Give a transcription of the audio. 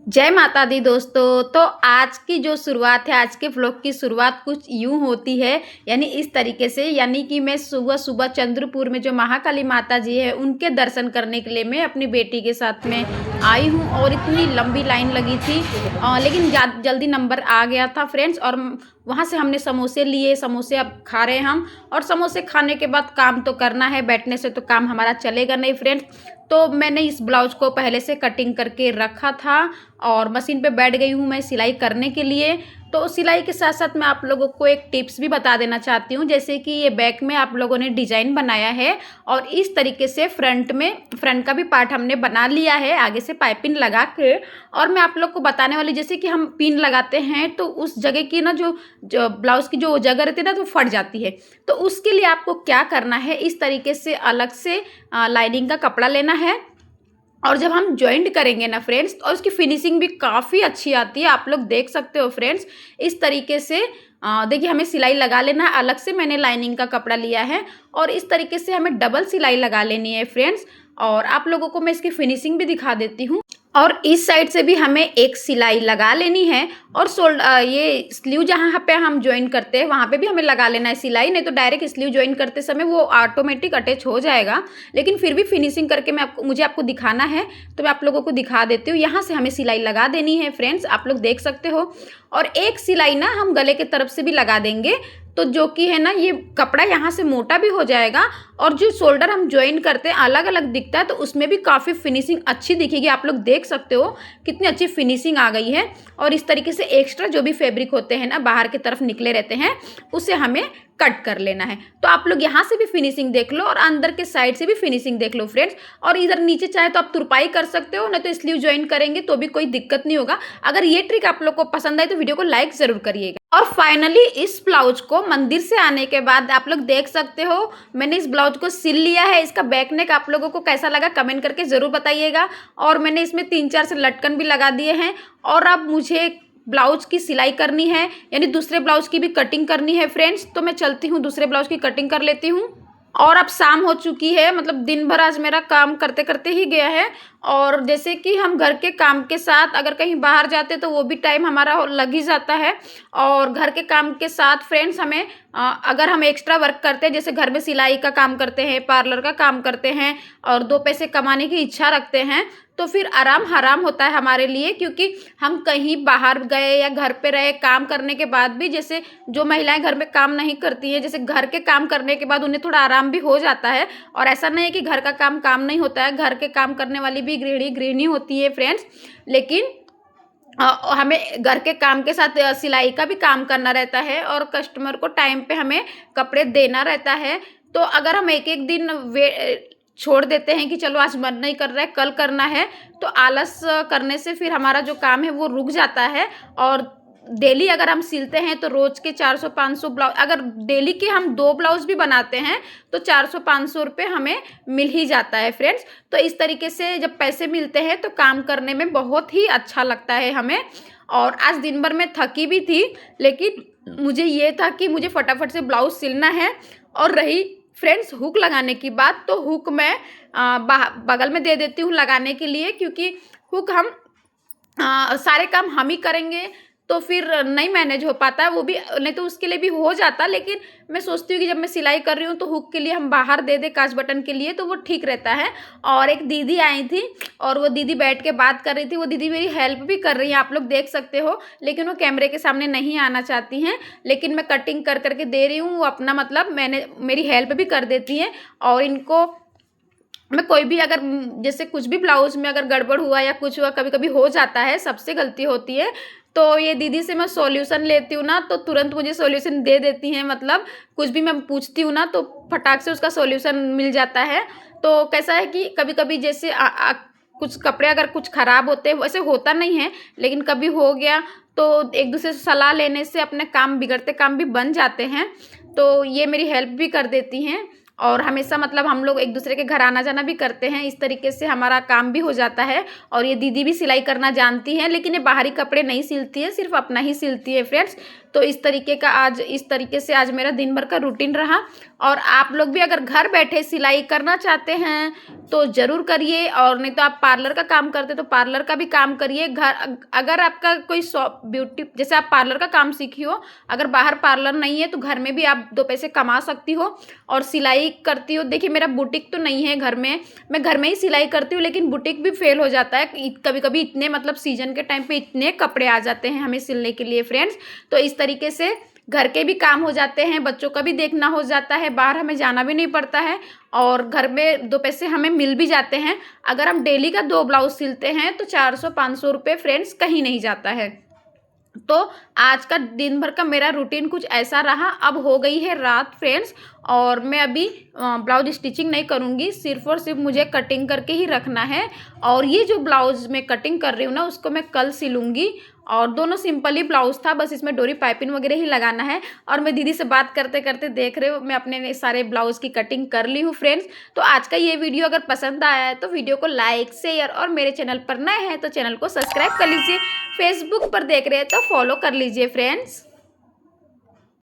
जय माता दी दोस्तों। तो आज की जो शुरुआत है, आज के व्लॉग की शुरुआत कुछ यूँ होती है, यानी इस तरीके से, यानी कि मैं सुबह-सुबह चंद्रपुर में जो महाकाली माता जी है, उनके दर्शन करने के लिए मैं अपनी बेटी के साथ में आई हूँ और इतनी लंबी लाइन लगी थी। लेकिन जल्दी नंबर आ गया था फ्रेंड्स, और वहाँ से हमने समोसे लिए, समोसे अब खा रहे हैं हम। और समोसे खाने के बाद काम तो करना है, बैठने से तो काम हमारा चलेगा नहीं फ्रेंड्स। तो मैंने इस ब्लाउज को पहले से कटिंग करके रखा था और मशीन पे बैठ गई हूँ मैं सिलाई करने के लिए। तो सिलाई के साथ साथ मैं आप लोगों को एक टिप्स भी बता देना चाहती हूँ, जैसे कि ये बैक में आप लोगों ने डिजाइन बनाया है और इस तरीके से फ्रंट का भी पार्ट हमने बना लिया है आगे से पाइपिंग लगा के। और मैं आप लोग को बताने वाली, जैसे कि हम पिन लगाते हैं तो उस जगह की ना, जो ब्लाउज की जो जगह रहती है ना, तो फट जाती है। तो उसके लिए आपको क्या करना है, इस तरीके से अलग से लाइनिंग का कपड़ा लेना है और जब हम जॉइंट करेंगे ना फ्रेंड्स, और उसकी फिनिशिंग भी काफ़ी अच्छी आती है, आप लोग देख सकते हो फ्रेंड्स। इस तरीके से देखिए, हमें सिलाई लगा लेना है। अलग से मैंने लाइनिंग का कपड़ा लिया है और इस तरीके से हमें डबल सिलाई लगा लेनी है फ्रेंड्स। और आप लोगों को मैं इसकी फिनिशिंग भी दिखा देती हूँ। और इस साइड से भी हमें एक सिलाई लगा लेनी है और ये स्लीव जहाँ पे हम ज्वाइन करते हैं वहाँ पे भी हमें लगा लेना है सिलाई, नहीं तो डायरेक्ट स्लीव ज्वाइन करते समय वो ऑटोमेटिक अटैच हो जाएगा। लेकिन फिर भी फिनिशिंग करके मुझे आपको दिखाना है, तो मैं आप लोगों को दिखा देती हूँ। यहाँ से हमें सिलाई लगा देनी है फ्रेंड्स, आप लोग देख सकते हो। और एक सिलाई ना हम गले के तरफ से भी लगा देंगे, तो जो कि है ना, ये कपड़ा यहाँ से मोटा भी हो जाएगा और जो शोल्डर हम ज्वाइन करते हैं अलग अलग दिखता है, तो उसमें भी काफ़ी फिनिशिंग अच्छी दिखेगी। आप लोग देख सकते हो कितनी अच्छी फिनिशिंग आ गई है। और इस तरीके से एक्स्ट्रा जो भी फैब्रिक होते हैं ना, बाहर की तरफ निकले रहते हैं, उसे हमें कट कर लेना है। तो आप लोग यहाँ से भी फिनिशिंग देख लो और अंदर के साइड से भी फिनिशिंग देख लो फ्रेंड्स। और इधर नीचे चाहे तो आप तुरपाई कर सकते हो, नहीं तो स्लीव ज्वाइन करेंगे तो भी कोई दिक्कत नहीं होगा। अगर ये ट्रिक आप लोग को पसंद आई तो वीडियो को लाइक जरूर करिएगा। और फाइनली इस ब्लाउज को मंदिर से आने के बाद आप लोग देख सकते हो, मैंने इस ब्लाउज को सिल लिया है। इसका बैक नेक आप लोगों को कैसा लगा कमेंट करके ज़रूर बताइएगा। और मैंने इसमें 3-4 से लटकन भी लगा दिए हैं। और अब मुझे ब्लाउज की सिलाई करनी है, यानी दूसरे ब्लाउज की भी कटिंग करनी है फ्रेंड्स। तो मैं चलती हूँ, दूसरे ब्लाउज की कटिंग कर लेती हूँ। और अब शाम हो चुकी है, मतलब दिन भर आज मेरा काम करते करते ही गया है। और जैसे कि हम घर के काम के साथ अगर कहीं बाहर जाते तो वो भी टाइम हमारा लग ही जाता है। और घर के काम के साथ फ्रेंड्स हमें अगर हम एक्स्ट्रा वर्क करते हैं, जैसे घर में सिलाई का काम करते हैं, पार्लर का काम करते हैं और 2 पैसे कमाने की इच्छा रखते हैं, तो फिर आराम हराम होता है हमारे लिए। क्योंकि हम कहीं बाहर गए या घर पे रहे, काम करने के बाद भी, जैसे जो महिलाएं घर में काम नहीं करती हैं, जैसे घर के काम करने के बाद उन्हें थोड़ा आराम भी हो जाता है। और ऐसा नहीं है कि घर का काम काम नहीं होता है, घर के काम करने वाली भी गृहिणी होती है फ्रेंड्स। लेकिन हमें घर के काम के साथ सिलाई का भी काम करना रहता है और कस्टमर को टाइम पे हमें कपड़े देना रहता है। तो अगर हम एक एक दिन छोड़ देते हैं कि चलो आज मन नहीं कर रहा है, कल करना है, तो आलस करने से फिर हमारा जो काम है वो रुक जाता है। और डेली अगर हम सिलते हैं तो रोज के 400-500 ब्लाउज, अगर डेली के हम 2 ब्लाउज भी बनाते हैं तो 400-500 रुपये हमें मिल ही जाता है फ्रेंड्स। तो इस तरीके से जब पैसे मिलते हैं तो काम करने में बहुत ही अच्छा लगता है हमें। और आज दिन भर में थकी भी थी, लेकिन मुझे ये था कि मुझे फटाफट से ब्लाउज सिलना है। और रही फ्रेंड्स हुक लगाने की बात, तो हुक मैं बगल में दे देती हूँ लगाने के लिए, क्योंकि हुक हम सारे काम हम ही करेंगे तो फिर नहीं मैनेज हो पाता, वो भी नहीं तो उसके लिए भी हो जाता। लेकिन मैं सोचती हूँ कि जब मैं सिलाई कर रही हूँ तो हुक के लिए हम बाहर दे दे कांच बटन के लिए, तो वो ठीक रहता है। और एक दीदी आई थी और वो दीदी बैठ के बात कर रही थी, वो दीदी मेरी हेल्प भी कर रही है, आप लोग देख सकते हो। लेकिन वो कैमरे के सामने नहीं आना चाहती हैं, लेकिन मैं कटिंग कर करके दे रही हूँ, वो अपना मतलब मेरी हेल्प भी कर देती हैं। और इनको मैं कोई भी अगर जैसे कुछ भी ब्लाउज में अगर गड़बड़ हुआ या कुछ हुआ, कभी कभी हो जाता है, सबसे गलती होती है, तो ये दीदी से मैं सॉल्यूशन लेती हूँ ना, तो तुरंत मुझे सॉल्यूशन दे देती हैं। मतलब कुछ भी मैं पूछती हूँ ना तो फटाक से उसका सॉल्यूशन मिल जाता है। तो कैसा है कि कभी कभी जैसे कुछ कपड़े अगर कुछ ख़राब होते हैं, वैसे होता नहीं है लेकिन कभी हो गया, तो एक दूसरे से सलाह लेने से अपने काम बिगड़ते काम भी बन जाते हैं। तो ये मेरी हेल्प भी कर देती हैं और हमेशा मतलब हम लोग एक दूसरे के घर आना जाना भी करते हैं, इस तरीके से हमारा काम भी हो जाता है। और ये दीदी भी सिलाई करना जानती है, लेकिन ये बाहरी कपड़े नहीं सिलती है, सिर्फ अपना ही सिलती है फ्रेंड्स। तो इस तरीके से आज मेरा दिन भर का रूटीन रहा। और आप लोग भी अगर घर बैठे सिलाई करना चाहते हैं तो ज़रूर करिए, और नहीं तो आप पार्लर का काम करते तो पार्लर का भी काम करिए। अगर आपका कोई शॉप ब्यूटी, जैसे आप पार्लर का काम सीखी हो, अगर बाहर पार्लर नहीं है तो घर में भी आप 2 पैसे कमा सकती हो। और सिलाई करती हो, देखिए मेरा बुटीक तो नहीं है घर में, मैं घर में ही सिलाई करती हूँ, लेकिन बुटीक भी फेल हो जाता है कभी कभी। इतने मतलब सीजन के टाइम पे इतने कपड़े आ जाते हैं हमें सिलने के लिए फ्रेंड्स। तो इस तरीके से घर के भी काम हो जाते हैं, बच्चों का भी देखना हो जाता है, बाहर हमें जाना भी नहीं पड़ता है, और घर में 2 पैसे हमें मिल भी जाते हैं। अगर हम डेली का 2 ब्लाउज सिलते हैं तो 400-500 रुपये फ्रेंड्स कहीं नहीं जाता है। तो आज का दिन भर का मेरा रूटीन कुछ ऐसा रहा। अब हो गई है रात फ्रेंड्स, और मैं अभी ब्लाउज स्टिचिंग नहीं करूँगी, सिर्फ और सिर्फ मुझे कटिंग करके ही रखना है। और ये जो ब्लाउज मैं कटिंग कर रही हूँ ना, उसको मैं कल सिलूँगी। और दोनों सिंपल ही ब्लाउज था, बस इसमें डोरी पाइपिंग वगैरह ही लगाना है। और मैं दीदी से बात करते करते देख रहे हो, मैं अपने सारे ब्लाउज की कटिंग कर ली हूँ फ्रेंड्स। तो आज का ये वीडियो अगर पसंद आया है तो वीडियो को लाइक, शेयर, और मेरे चैनल पर नए हैं तो चैनल को सब्सक्राइब कर लीजिए। फेसबुक पर देख रहे हैं तो फॉलो कर लीजिए फ्रेंड्स।